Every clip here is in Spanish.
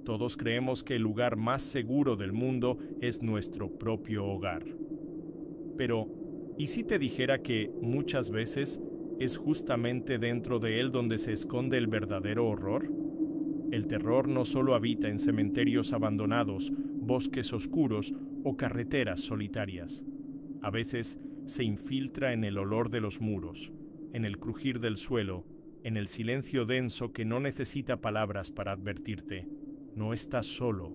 Todos creemos que el lugar más seguro del mundo es nuestro propio hogar. Pero, ¿y si te dijera que, muchas veces, es justamente dentro de él donde se esconde el verdadero horror? El terror no solo habita en cementerios abandonados, bosques oscuros o carreteras solitarias. A veces se infiltra en el olor de los muros, en el crujir del suelo, en el silencio denso que no necesita palabras para advertirte. No estás solo.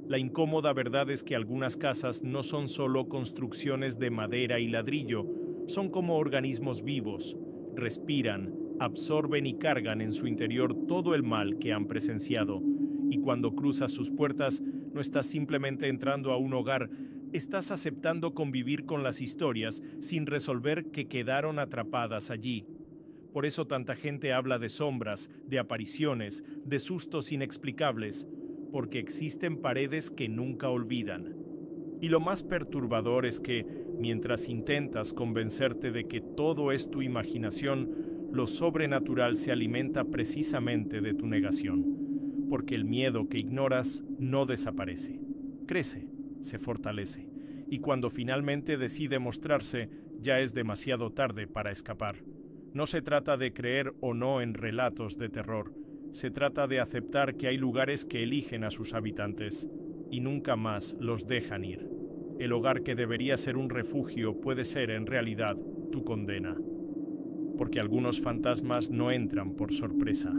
La incómoda verdad es que algunas casas no son solo construcciones de madera y ladrillo, son como organismos vivos, respiran, absorben y cargan en su interior todo el mal que han presenciado. Y cuando cruzas sus puertas, no estás simplemente entrando a un hogar, estás aceptando convivir con las historias sin resolver que quedaron atrapadas allí. Por eso tanta gente habla de sombras, de apariciones, de sustos inexplicables, porque existen paredes que nunca olvidan. Y lo más perturbador es que, mientras intentas convencerte de que todo es tu imaginación, lo sobrenatural se alimenta precisamente de tu negación, porque el miedo que ignoras no desaparece, crece, se fortalece, y cuando finalmente decide mostrarse, ya es demasiado tarde para escapar. No se trata de creer o no en relatos de terror, se trata de aceptar que hay lugares que eligen a sus habitantes y nunca más los dejan ir. El hogar que debería ser un refugio puede ser en realidad tu condena. Porque algunos fantasmas no entran por sorpresa,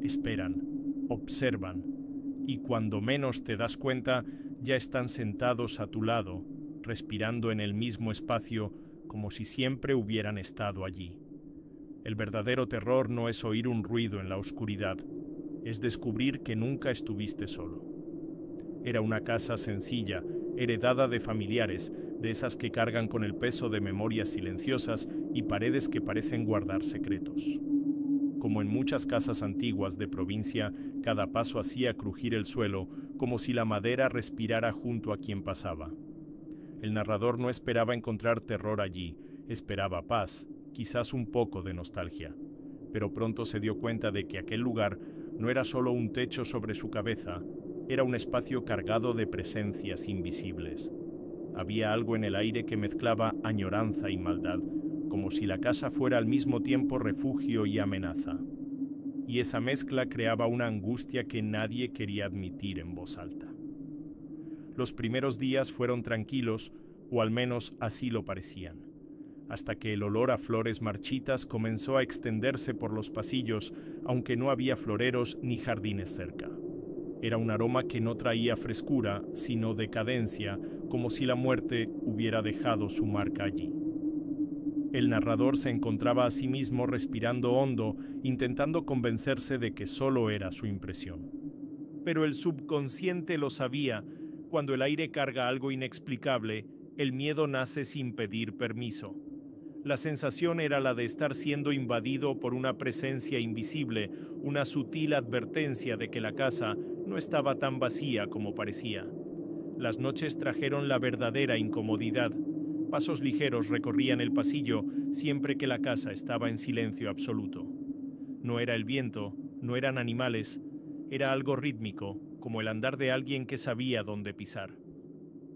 esperan, observan, y cuando menos te das cuenta, ya están sentados a tu lado, respirando en el mismo espacio como si siempre hubieran estado allí. El verdadero terror no es oír un ruido en la oscuridad, es descubrir que nunca estuviste solo. Era una casa sencilla, heredada de familiares, de esas que cargan con el peso de memorias silenciosas y paredes que parecen guardar secretos. Como en muchas casas antiguas de provincia, cada paso hacía crujir el suelo, como si la madera respirara junto a quien pasaba. El narrador no esperaba encontrar terror allí, esperaba paz, quizás un poco de nostalgia. Pero pronto se dio cuenta de que aquel lugar no era solo un techo sobre su cabeza, era un espacio cargado de presencias invisibles. Había algo en el aire que mezclaba añoranza y maldad, como si la casa fuera al mismo tiempo refugio y amenaza. Y esa mezcla creaba una angustia que nadie quería admitir en voz alta. Los primeros días fueron tranquilos, o al menos así lo parecían, hasta que el olor a flores marchitas comenzó a extenderse por los pasillos, aunque no había floreros ni jardines cerca. Era un aroma que no traía frescura, sino decadencia, como si la muerte hubiera dejado su marca allí. El narrador se encontraba a sí mismo respirando hondo, intentando convencerse de que solo era su impresión. Pero el subconsciente lo sabía. Cuando el aire carga algo inexplicable, el miedo nace sin pedir permiso. La sensación era la de estar siendo invadido por una presencia invisible, una sutil advertencia de que la casa no estaba tan vacía como parecía. Las noches trajeron la verdadera incomodidad. Pasos ligeros recorrían el pasillo siempre que la casa estaba en silencio absoluto. No era el viento, no eran animales, era algo rítmico, como el andar de alguien que sabía dónde pisar.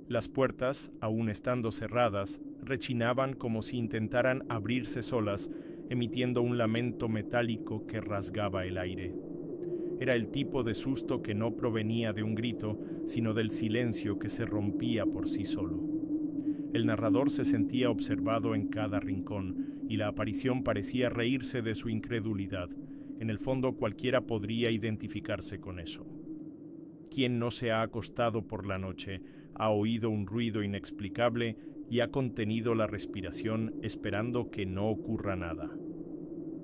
Las puertas, aún estando cerradas, rechinaban como si intentaran abrirse solas, emitiendo un lamento metálico que rasgaba el aire. Era el tipo de susto que no provenía de un grito, sino del silencio que se rompía por sí solo. El narrador se sentía observado en cada rincón, y la aparición parecía reírse de su incredulidad. En el fondo cualquiera podría identificarse con eso. ¿Quién no se ha acostado por la noche, ha oído un ruido inexplicable y ha contenido la respiración esperando que no ocurra nada?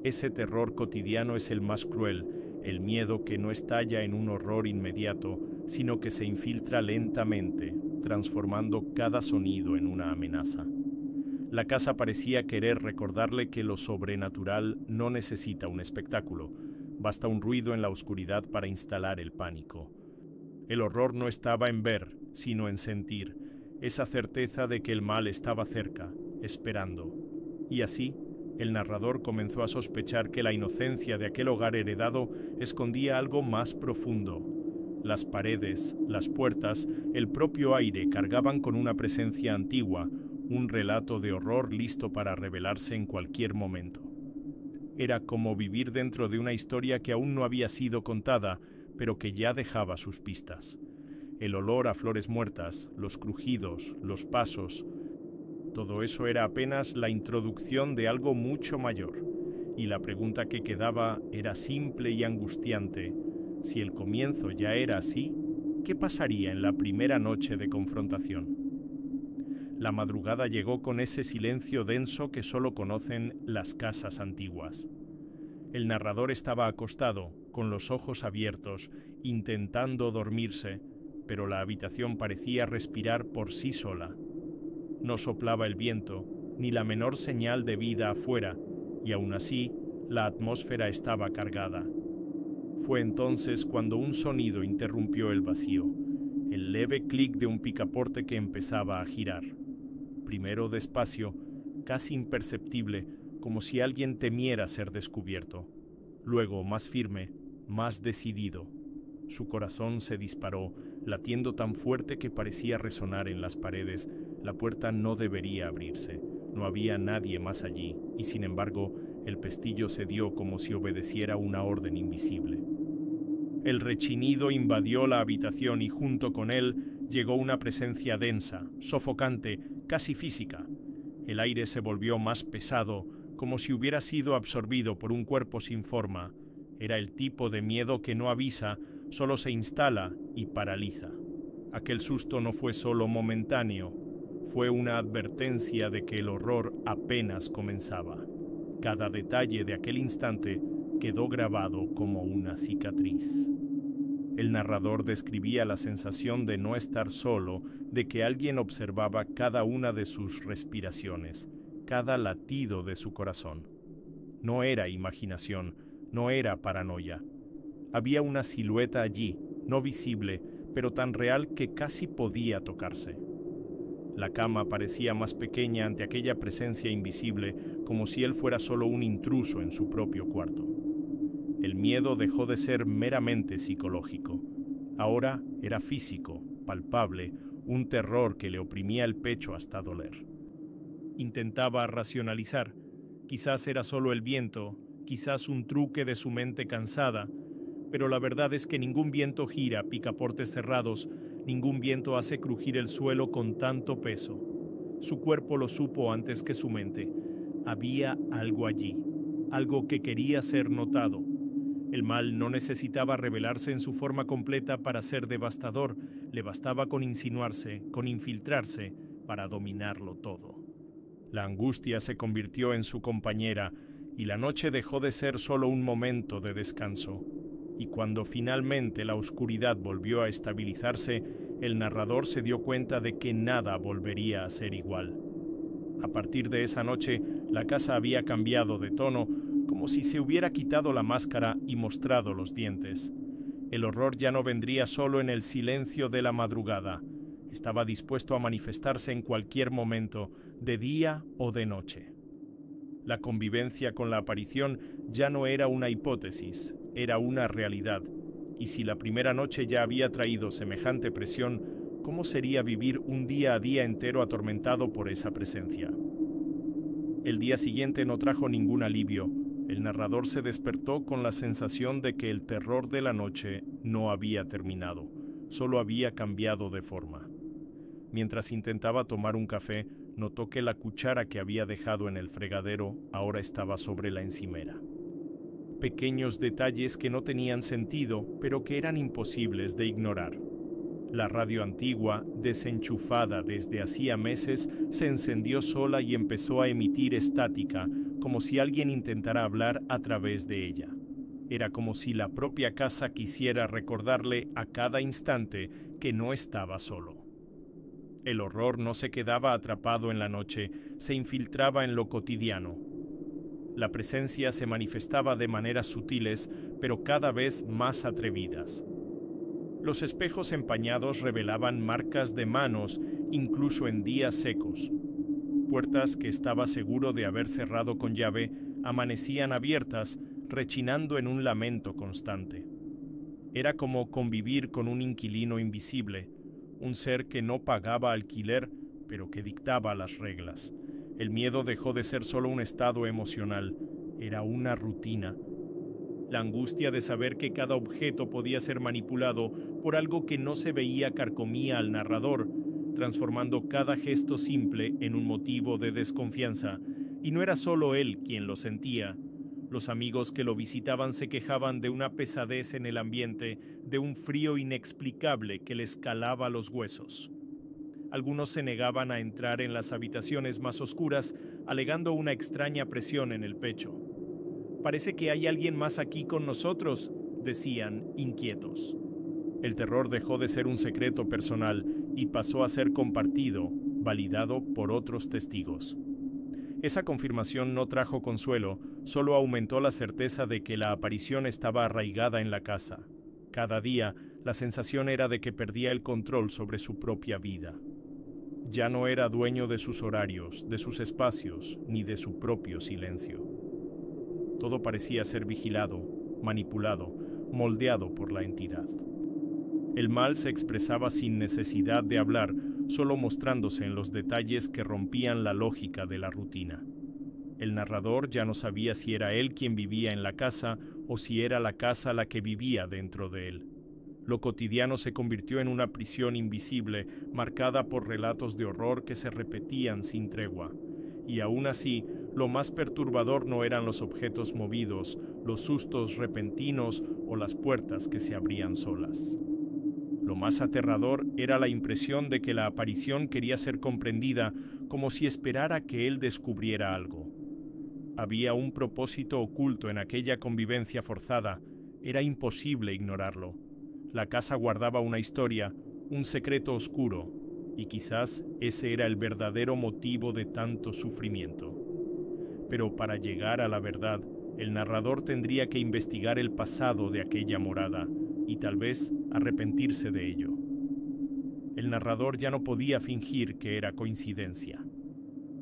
Ese terror cotidiano es el más cruel, el miedo que no estalla en un horror inmediato, sino que se infiltra lentamente, transformando cada sonido en una amenaza. La casa parecía querer recordarle que lo sobrenatural no necesita un espectáculo, basta un ruido en la oscuridad para instalar el pánico. El horror no estaba en ver, sino en sentir, esa certeza de que el mal estaba cerca, esperando. Y así, el narrador comenzó a sospechar que la inocencia de aquel hogar heredado escondía algo más profundo, Las paredes, las puertas, el propio aire cargaban con una presencia antigua, un relato de horror listo para revelarse en cualquier momento. Era como vivir dentro de una historia que aún no había sido contada, pero que ya dejaba sus pistas. El olor a flores muertas, los crujidos, los pasos, todo eso era apenas la introducción de algo mucho mayor, y la pregunta que quedaba era simple y angustiante. Si el comienzo ya era así, ¿qué pasaría en la primera noche de confrontación? La madrugada llegó con ese silencio denso que solo conocen las casas antiguas. El narrador estaba acostado, con los ojos abiertos, intentando dormirse, pero la habitación parecía respirar por sí sola. No soplaba el viento, ni la menor señal de vida afuera, y aún así, la atmósfera estaba cargada. Fue entonces cuando un sonido interrumpió el vacío, el leve clic de un picaporte que empezaba a girar. Primero despacio, casi imperceptible, como si alguien temiera ser descubierto. Luego más firme, más decidido. Su corazón se disparó, latiendo tan fuerte que parecía resonar en las paredes. La puerta no debería abrirse. No había nadie más allí, y sin embargo, el pestillo cedió como si obedeciera una orden invisible. El rechinido invadió la habitación y junto con él llegó una presencia densa, sofocante, casi física. El aire se volvió más pesado, como si hubiera sido absorbido por un cuerpo sin forma. Era el tipo de miedo que no avisa, solo se instala y paraliza. Aquel susto no fue solo momentáneo, fue una advertencia de que el horror apenas comenzaba. Cada detalle de aquel instante quedó grabado como una cicatriz. El narrador describía la sensación de no estar solo, de que alguien observaba cada una de sus respiraciones, cada latido de su corazón. No era imaginación, no era paranoia. Había una silueta allí, no visible, pero tan real que casi podía tocarse. La cama parecía más pequeña ante aquella presencia invisible, como si él fuera solo un intruso en su propio cuarto. El miedo dejó de ser meramente psicológico. Ahora era físico, palpable, un terror que le oprimía el pecho hasta doler. Intentaba racionalizar. Quizás era solo el viento, quizás un truque de su mente cansada, pero la verdad es que ningún viento gira picaportes cerrados, ningún viento hace crujir el suelo con tanto peso. Su cuerpo lo supo antes que su mente. Había algo allí, algo que quería ser notado. El mal no necesitaba revelarse en su forma completa para ser devastador, le bastaba con insinuarse, con infiltrarse, para dominarlo todo. La angustia se convirtió en su compañera, y la noche dejó de ser solo un momento de descanso. Y cuando finalmente la oscuridad volvió a estabilizarse, el narrador se dio cuenta de que nada volvería a ser igual. A partir de esa noche, la casa había cambiado de tono, como si se hubiera quitado la máscara y mostrado los dientes. El horror ya no vendría solo en el silencio de la madrugada. Estaba dispuesto a manifestarse en cualquier momento, de día o de noche. La convivencia con la aparición ya no era una hipótesis, era una realidad. Y si la primera noche ya había traído semejante presión, ¿cómo sería vivir un día a día entero atormentado por esa presencia? El día siguiente no trajo ningún alivio. El narrador se despertó con la sensación de que el terror de la noche no había terminado, solo había cambiado de forma. Mientras intentaba tomar un café, notó que la cuchara que había dejado en el fregadero ahora estaba sobre la encimera. Pequeños detalles que no tenían sentido, pero que eran imposibles de ignorar. La radio antigua, desenchufada desde hacía meses, se encendió sola y empezó a emitir estática, como si alguien intentara hablar a través de ella. Era como si la propia casa quisiera recordarle a cada instante que no estaba solo. El horror no se quedaba atrapado en la noche, se infiltraba en lo cotidiano. La presencia se manifestaba de maneras sutiles, pero cada vez más atrevidas. Los espejos empañados revelaban marcas de manos, incluso en días secos. Puertas que estaba seguro de haber cerrado con llave amanecían abiertas, rechinando en un lamento constante. Era como convivir con un inquilino invisible, un ser que no pagaba alquiler, pero que dictaba las reglas. El miedo dejó de ser solo un estado emocional, era una rutina. La angustia de saber que cada objeto podía ser manipulado por algo que no se veía carcomía al narrador, transformando cada gesto simple en un motivo de desconfianza. Y no era solo él quien lo sentía. Los amigos que lo visitaban se quejaban de una pesadez en el ambiente, de un frío inexplicable que les calaba los huesos. Algunos se negaban a entrar en las habitaciones más oscuras, alegando una extraña presión en el pecho. «Parece que hay alguien más aquí con nosotros», decían, inquietos. El terror dejó de ser un secreto personal y pasó a ser compartido, validado por otros testigos. Esa confirmación no trajo consuelo, solo aumentó la certeza de que la aparición estaba arraigada en la casa. Cada día, la sensación era de que perdía el control sobre su propia vida. Ya no era dueño de sus horarios, de sus espacios, ni de su propio silencio. Todo parecía ser vigilado, manipulado, moldeado por la entidad. El mal se expresaba sin necesidad de hablar, solo mostrándose en los detalles que rompían la lógica de la rutina. El narrador ya no sabía si era él quien vivía en la casa o si era la casa la que vivía dentro de él. Lo cotidiano se convirtió en una prisión invisible, marcada por relatos de horror que se repetían sin tregua. Y aún así, lo más perturbador no eran los objetos movidos, los sustos repentinos o las puertas que se abrían solas. Lo más aterrador era la impresión de que la aparición quería ser comprendida, como si esperara que él descubriera algo. Había un propósito oculto en aquella convivencia forzada, era imposible ignorarlo. La casa guardaba una historia, un secreto oscuro, y quizás ese era el verdadero motivo de tanto sufrimiento. Pero para llegar a la verdad, el narrador tendría que investigar el pasado de aquella morada, y tal vez arrepentirse de ello. El narrador ya no podía fingir que era coincidencia.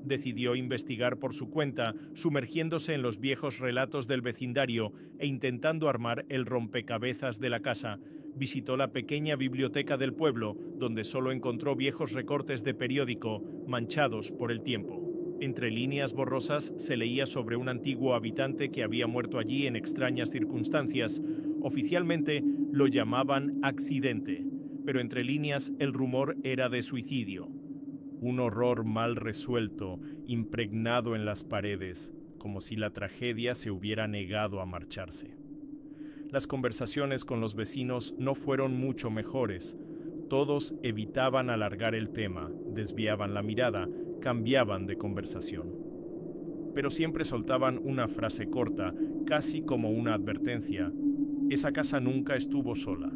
Decidió investigar por su cuenta, sumergiéndose en los viejos relatos del vecindario e intentando armar el rompecabezas de la casa. Visitó la pequeña biblioteca del pueblo, donde solo encontró viejos recortes de periódico manchados por el tiempo. Entre líneas borrosas se leía sobre un antiguo habitante que había muerto allí en extrañas circunstancias. Oficialmente lo llamaban accidente, pero entre líneas el rumor era de suicidio. Un horror mal resuelto, impregnado en las paredes, como si la tragedia se hubiera negado a marcharse. Las conversaciones con los vecinos no fueron mucho mejores. Todos evitaban alargar el tema, desviaban la mirada, cambiaban de conversación. Pero siempre soltaban una frase corta, casi como una advertencia. Esa casa nunca estuvo sola.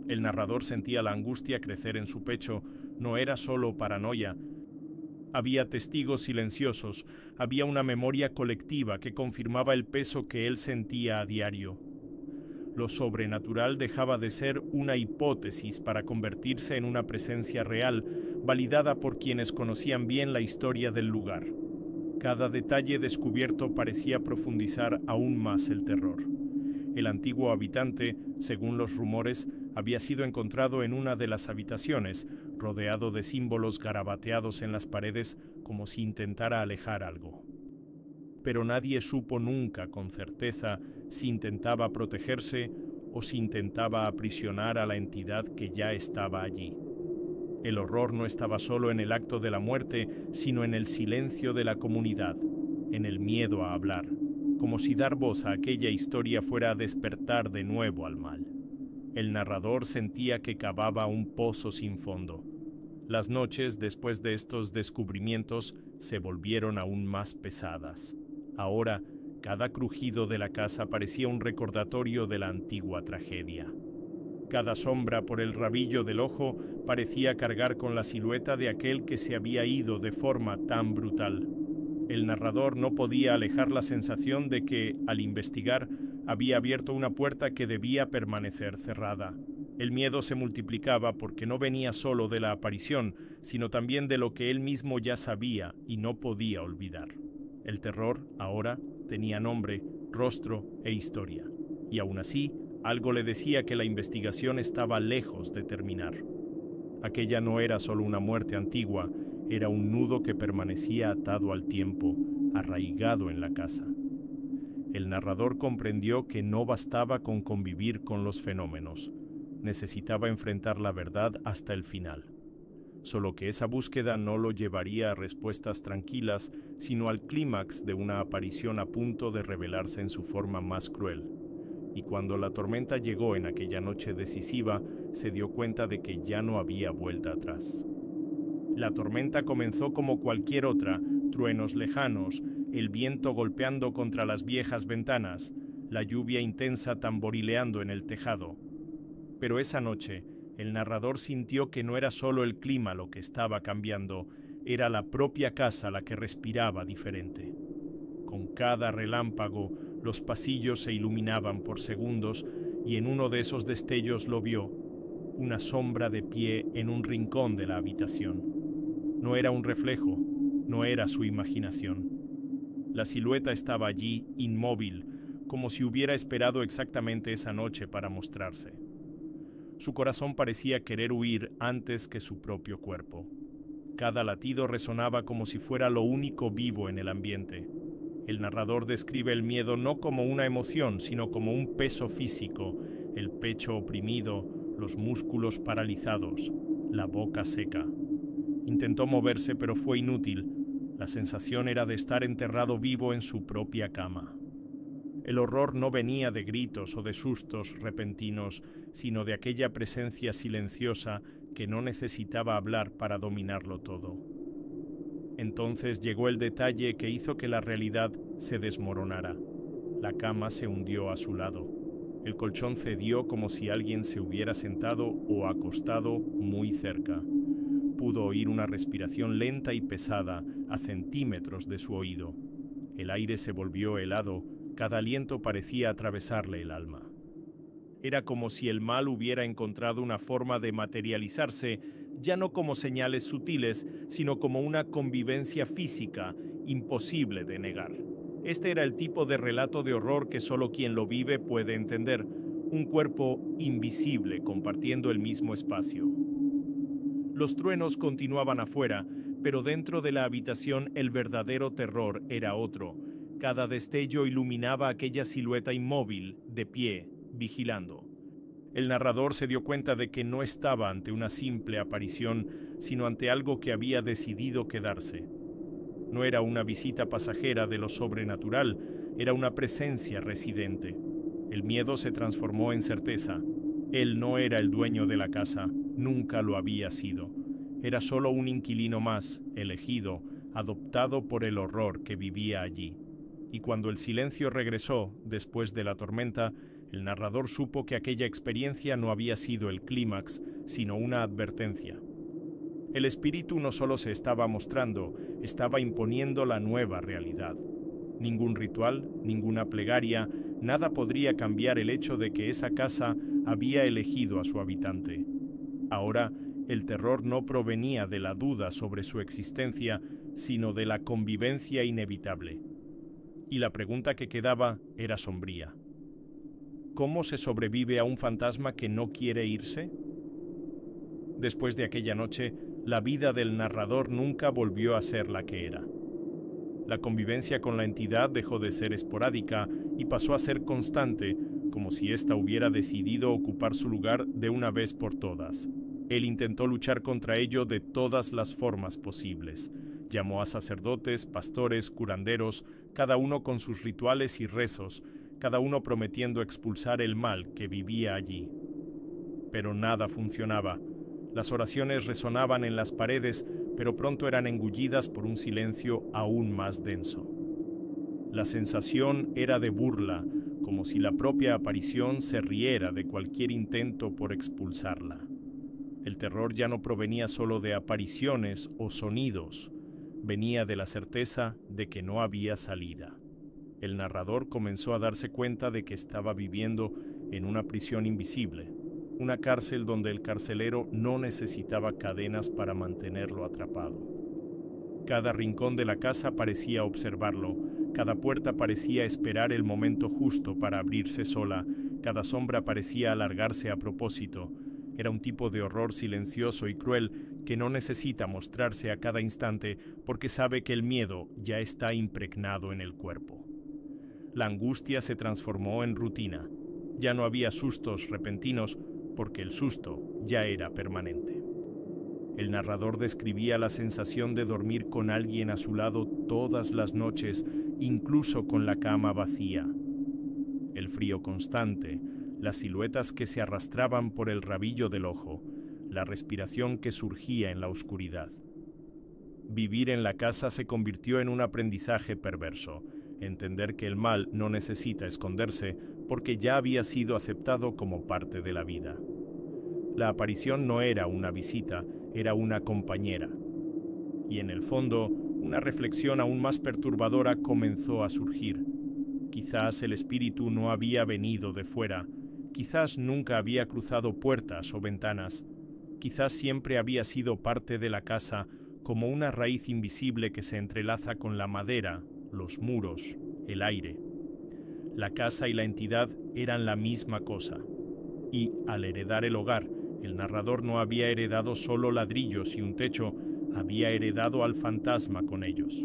El narrador sentía la angustia crecer en su pecho. No era solo paranoia. Había testigos silenciosos, había una memoria colectiva que confirmaba el peso que él sentía a diario. Lo sobrenatural dejaba de ser una hipótesis para convertirse en una presencia real, validada por quienes conocían bien la historia del lugar. Cada detalle descubierto parecía profundizar aún más el terror. El antiguo habitante, según los rumores, había sido encontrado en una de las habitaciones, rodeado de símbolos garabateados en las paredes como si intentara alejar algo. Pero nadie supo nunca con certeza si intentaba protegerse o si intentaba aprisionar a la entidad que ya estaba allí. El horror no estaba solo en el acto de la muerte, sino en el silencio de la comunidad, en el miedo a hablar, como si dar voz a aquella historia fuera a despertar de nuevo al mal. El narrador sentía que cavaba un pozo sin fondo. Las noches, después de estos descubrimientos, se volvieron aún más pesadas. Ahora, cada crujido de la casa parecía un recordatorio de la antigua tragedia. Cada sombra por el rabillo del ojo parecía cargar con la silueta de aquel que se había ido de forma tan brutal. El narrador no podía alejar la sensación de que, al investigar, había abierto una puerta que debía permanecer cerrada. El miedo se multiplicaba porque no venía solo de la aparición, sino también de lo que él mismo ya sabía y no podía olvidar. El terror, ahora, tenía nombre, rostro e historia, y aún así Algo le decía que la investigación estaba lejos de terminar. Aquella no era solo una muerte antigua, era un nudo que permanecía atado al tiempo, arraigado en la casa. El narrador comprendió que no bastaba con convivir con los fenómenos, necesitaba enfrentar la verdad hasta el final. Solo que esa búsqueda no lo llevaría a respuestas tranquilas, sino al clímax de una aparición a punto de revelarse en su forma más cruel. Y cuando la tormenta llegó en aquella noche decisiva, se dio cuenta de que ya no había vuelta atrás. La tormenta comenzó como cualquier otra, truenos lejanos, el viento golpeando contra las viejas ventanas, la lluvia intensa tamborileando en el tejado. Pero esa noche, el narrador sintió que no era solo el clima lo que estaba cambiando, era la propia casa la que respiraba diferente. Con cada relámpago, los pasillos se iluminaban por segundos y en uno de esos destellos lo vio, una sombra de pie en un rincón de la habitación. No era un reflejo, no era su imaginación. La silueta estaba allí, inmóvil, como si hubiera esperado exactamente esa noche para mostrarse. Su corazón parecía querer huir antes que su propio cuerpo. Cada latido resonaba como si fuera lo único vivo en el ambiente. El narrador describe el miedo no como una emoción, sino como un peso físico, el pecho oprimido, los músculos paralizados, la boca seca. Intentó moverse, pero fue inútil. La sensación era de estar enterrado vivo en su propia cama. El horror no venía de gritos o de sustos repentinos, sino de aquella presencia silenciosa que no necesitaba hablar para dominarlo todo. Entonces llegó el detalle que hizo que la realidad se desmoronara. La cama se hundió a su lado. El colchón cedió como si alguien se hubiera sentado o acostado muy cerca. Pudo oír una respiración lenta y pesada a centímetros de su oído. El aire se volvió helado. Cada aliento parecía atravesarle el alma. Era como si el mal hubiera encontrado una forma de materializarse, ya no como señales sutiles, sino como una convivencia física, imposible de negar. Este era el tipo de relato de horror que solo quien lo vive puede entender, un cuerpo invisible compartiendo el mismo espacio. Los truenos continuaban afuera, pero dentro de la habitación el verdadero terror era otro. Cada destello iluminaba aquella silueta inmóvil, de pie, vigilando. El narrador se dio cuenta de que no estaba ante una simple aparición, sino ante algo que había decidido quedarse. No era una visita pasajera de lo sobrenatural, era una presencia residente. El miedo se transformó en certeza. Él no era el dueño de la casa, nunca lo había sido. Era solo un inquilino más, elegido, adoptado por el horror que vivía allí. Y cuando el silencio regresó, después de la tormenta, el narrador supo que aquella experiencia no había sido el clímax, sino una advertencia. El espíritu no solo se estaba mostrando, estaba imponiendo la nueva realidad. Ningún ritual, ninguna plegaria, nada podría cambiar el hecho de que esa casa había elegido a su habitante. Ahora, el terror no provenía de la duda sobre su existencia, sino de la convivencia inevitable. Y la pregunta que quedaba era sombría. ¿Cómo se sobrevive a un fantasma que no quiere irse? Después de aquella noche, la vida del narrador nunca volvió a ser la que era. La convivencia con la entidad dejó de ser esporádica y pasó a ser constante, como si ésta hubiera decidido ocupar su lugar de una vez por todas. Él intentó luchar contra ello de todas las formas posibles. Llamó a sacerdotes, pastores, curanderos, cada uno con sus rituales y rezos, cada uno prometiendo expulsar el mal que vivía allí. Pero nada funcionaba. Las oraciones resonaban en las paredes, pero pronto eran engullidas por un silencio aún más denso. La sensación era de burla, como si la propia aparición se riera de cualquier intento por expulsarla. El terror ya no provenía solo de apariciones o sonidos, venía de la certeza de que no había salida. El narrador comenzó a darse cuenta de que estaba viviendo en una prisión invisible, una cárcel donde el carcelero no necesitaba cadenas para mantenerlo atrapado. Cada rincón de la casa parecía observarlo, cada puerta parecía esperar el momento justo para abrirse sola, Cada sombra parecía alargarse a propósito. Era un tipo de horror silencioso y cruel que no necesita mostrarse a cada instante porque sabe que el miedo ya está impregnado en el cuerpo. La angustia se transformó en rutina. Ya no había sustos repentinos porque el susto ya era permanente. El narrador describía la sensación de dormir con alguien a su lado todas las noches, incluso con la cama vacía. El frío constante, las siluetas que se arrastraban por el rabillo del ojo, la respiración que surgía en la oscuridad. Vivir en la casa se convirtió en un aprendizaje perverso, entender que el mal no necesita esconderse porque ya había sido aceptado como parte de la vida. La aparición no era una visita, era una compañera. Y en el fondo, una reflexión aún más perturbadora comenzó a surgir. Quizás el espíritu no había venido de fuera, quizás nunca había cruzado puertas o ventanas, quizás siempre había sido parte de la casa como una raíz invisible que se entrelaza con la madera, los muros, el aire. La casa y la entidad eran la misma cosa. Y, al heredar el hogar, el narrador no había heredado solo ladrillos y un techo, había heredado al fantasma con ellos.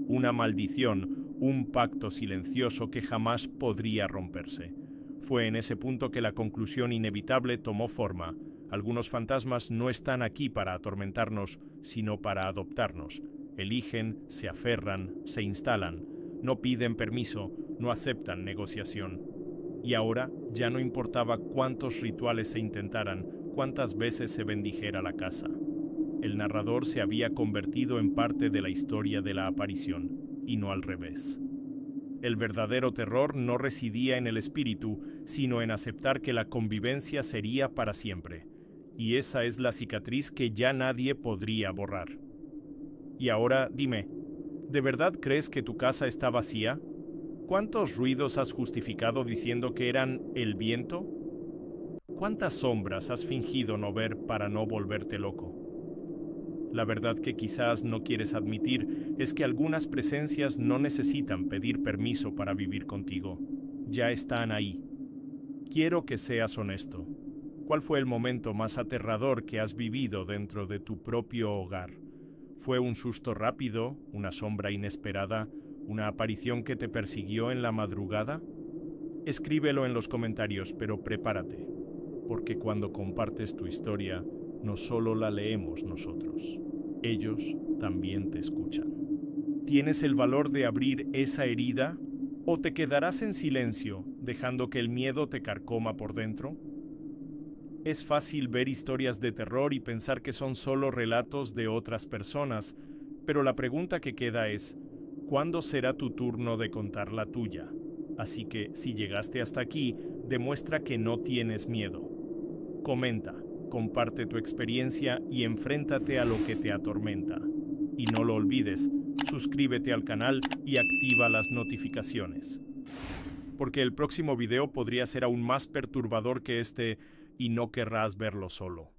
Una maldición, un pacto silencioso que jamás podría romperse. Fue en ese punto que la conclusión inevitable tomó forma. Algunos fantasmas no están aquí para atormentarnos, sino para adoptarnos. Eligen, se aferran, se instalan, no piden permiso, no aceptan negociación. Y ahora ya no importaba cuántos rituales se intentaran, cuántas veces se bendijera la casa. El narrador se había convertido en parte de la historia de la aparición, y no al revés. El verdadero terror no residía en el espíritu, sino en aceptar que la convivencia sería para siempre. Y esa es la cicatriz que ya nadie podría borrar. Y ahora, dime, ¿de verdad crees que tu casa está vacía? ¿Cuántos ruidos has justificado diciendo que eran el viento? ¿Cuántas sombras has fingido no ver para no volverte loco? La verdad que quizás no quieres admitir es que algunas presencias no necesitan pedir permiso para vivir contigo. Ya están ahí. Quiero que seas honesto. ¿Cuál fue el momento más aterrador que has vivido dentro de tu propio hogar? ¿Fue un susto rápido, una sombra inesperada, una aparición que te persiguió en la madrugada? Escríbelo en los comentarios, pero prepárate, porque cuando compartes tu historia, no solo la leemos nosotros, ellos también te escuchan. ¿Tienes el valor de abrir esa herida? ¿O te quedarás en silencio, dejando que el miedo te carcoma por dentro? Es fácil ver historias de terror y pensar que son solo relatos de otras personas, pero la pregunta que queda es, ¿cuándo será tu turno de contar la tuya? Así que, si llegaste hasta aquí, demuestra que no tienes miedo. Comenta, comparte tu experiencia y enfréntate a lo que te atormenta. Y no lo olvides, suscríbete al canal y activa las notificaciones. Porque el próximo video podría ser aún más perturbador que este y no querrás verlo solo.